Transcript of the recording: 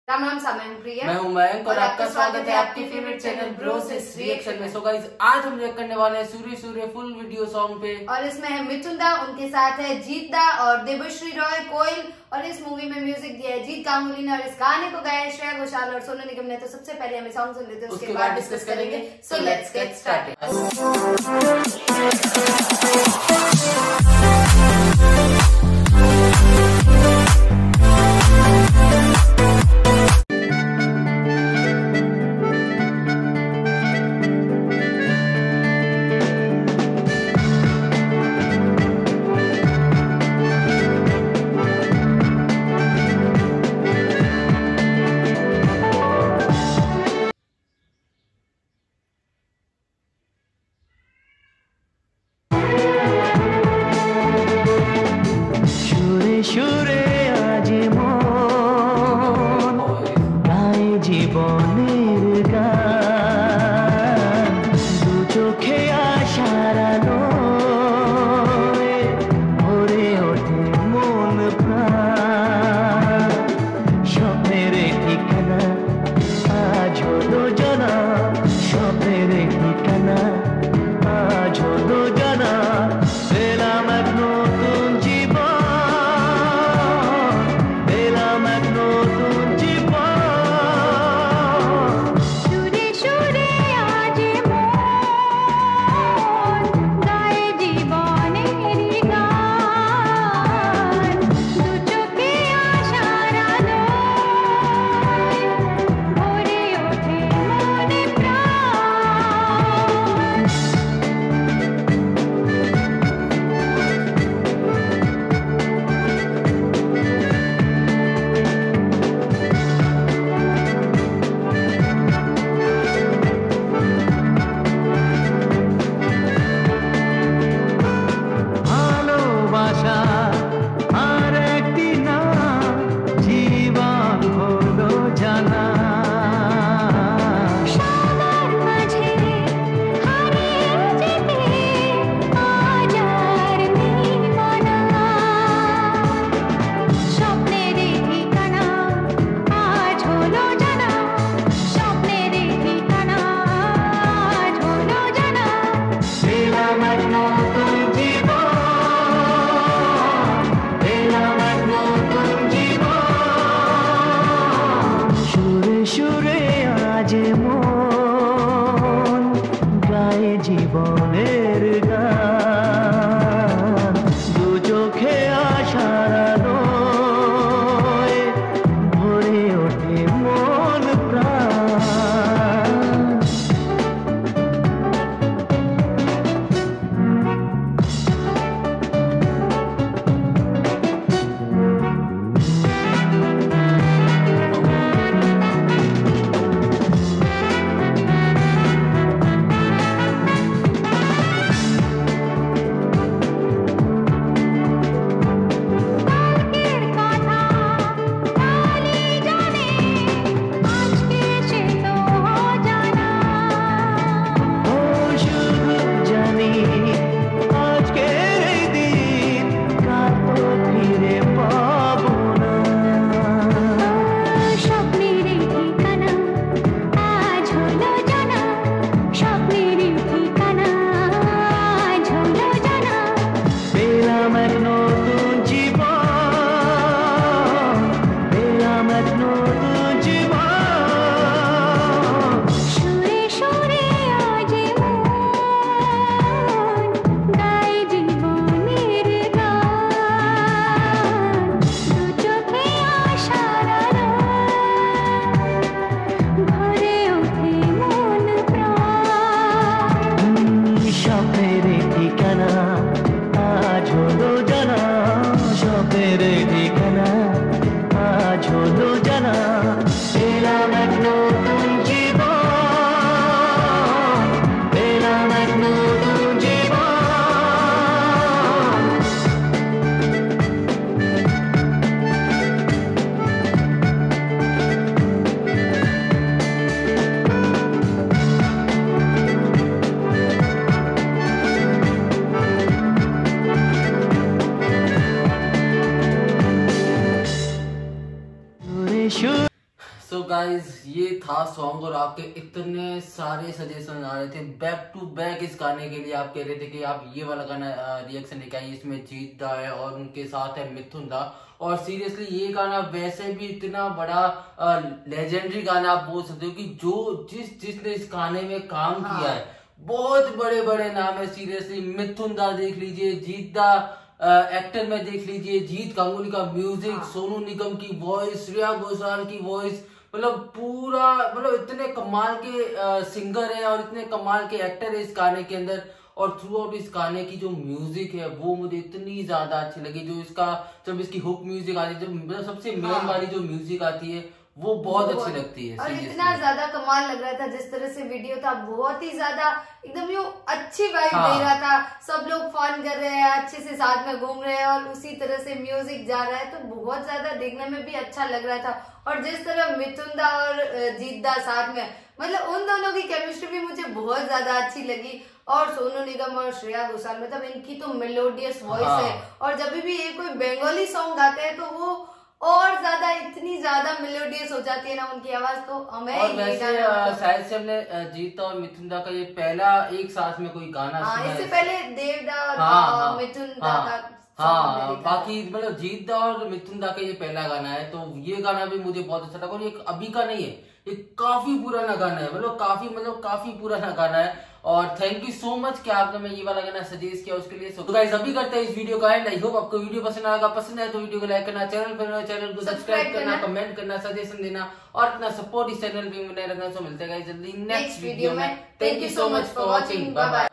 राम राम सामन प्रिया। मैं हूं मयंक और आपका स्वागत है आपके फेवरेट चैनल ब्रोस रिएक्शन में। सो गाइस, आज हम रिएक्ट करने वाले हैं सूर्य सूर्य फुल वीडियो सॉन्ग पे। और इसमें है मिथुन दा, उनके साथ है जीत दा और देवश्री रॉय कोयल। और इस मूवी में म्यूजिक दिया है जीत गांगुली ने और इस गाने को गाया है श्रेया घोषाल और सोनू निगम ने। तो सबसे पहले हमें सॉन्ग सुन लेते हैं, उसके बाद डिस्कस करेंगे। So let's get started. So guys ये था सॉन्ग और आपके इतने सारे सजेशन आ रहे थे बैक टू बैक इस गाने के लिए। आप कह रहे थे कि आप ये वाला गाना रिएक्शन लेके आइए, इसमें जीत दा है और उनके साथ है मिथुन दा। और सीरियसली ये गाना वैसे भी इतना बड़ा लेजेंडरी गाना आप बोल सकते हो कि जो जिसने इस गाने में काम किया है बहुत बड़े बड़े नाम है। सीरियसली मिथुन दा देख लीजिए, जीत दा एक्टर में देख लीजिए, जीत गांगुली का म्यूजिक, सोनू निगम की वॉइस, श्रेया घोषाल की वॉइस, मतलब पूरा मतलब इतने कमाल के सिंगर है और इतने कमाल के एक्टर है इस गाने के अंदर। और थ्रू आउट इस गाने की जो म्यूजिक है वो मुझे इतनी ज्यादा अच्छी लगी। जो इसका जब इसकी हुक म्यूजिक आती है, जब मतलब सबसे मेन वाली जो म्यूजिक आती है वो बहुत अच्छी लगती है। और इतना ज्यादा कमाल लग रहा था जिस तरह से वीडियो था, बहुत ही ज्यादा एकदम यो अच्छी वाइब दे रहा था। सब लोग फन कर रहे हैं, अच्छे से साथ में घूम रहे हैं और उसी तरह से म्यूजिक जा रहा है, तो बहुत ज्यादा देखने में भी अच्छा लग रहा था। और जिस तरह मिथुन दा और जीत दा साथ में, मतलब उन दोनों की केमिस्ट्री भी मुझे बहुत ज्यादा अच्छी लगी। और सोनू निगम और श्रेया घोषाल, मतलब इनकी तो मेलोडियस वॉइस है। और जब भी ये कोई बंगाली सॉन्ग गाते हैं तो वो और ज्यादा इतनी ज्यादा मेलोडियस हो जाती है ना उनकी आवाज, तो हमें और वैसे शायद से हमने जीत और मिथुन दा का ये पहला एक साथ में कोई गाना सुना इससे पहले देवदा और मिथुन दा का बाकी मतलब जीत दा और मिथुन दा का ये पहला गाना है। तो ये गाना भी मुझे बहुत अच्छा लगा। और ये अभी का नहीं है, ये काफी पुराना गाना है, मतलब काफी पुराना गाना है। और थैंक यू सो मच कि आपने मैं ये वाला गाना सजेस्ट किया उसके लिए। तो गाइस अभी करते हैं इस वीडियो का एंड। आई होप आपको वीडियो पसंद आएगा। पसंद आए तो वीडियो को लाइक करना, चैनल को सब्सक्राइब करना, कमेंट करना, सजेशन देना और अपना सपोर्ट इस चैनल पे बनाए रखना। सो मिलते हैं जल्दी नेक्स्ट वीडियो में। Thank you so much for watching. Bye bye.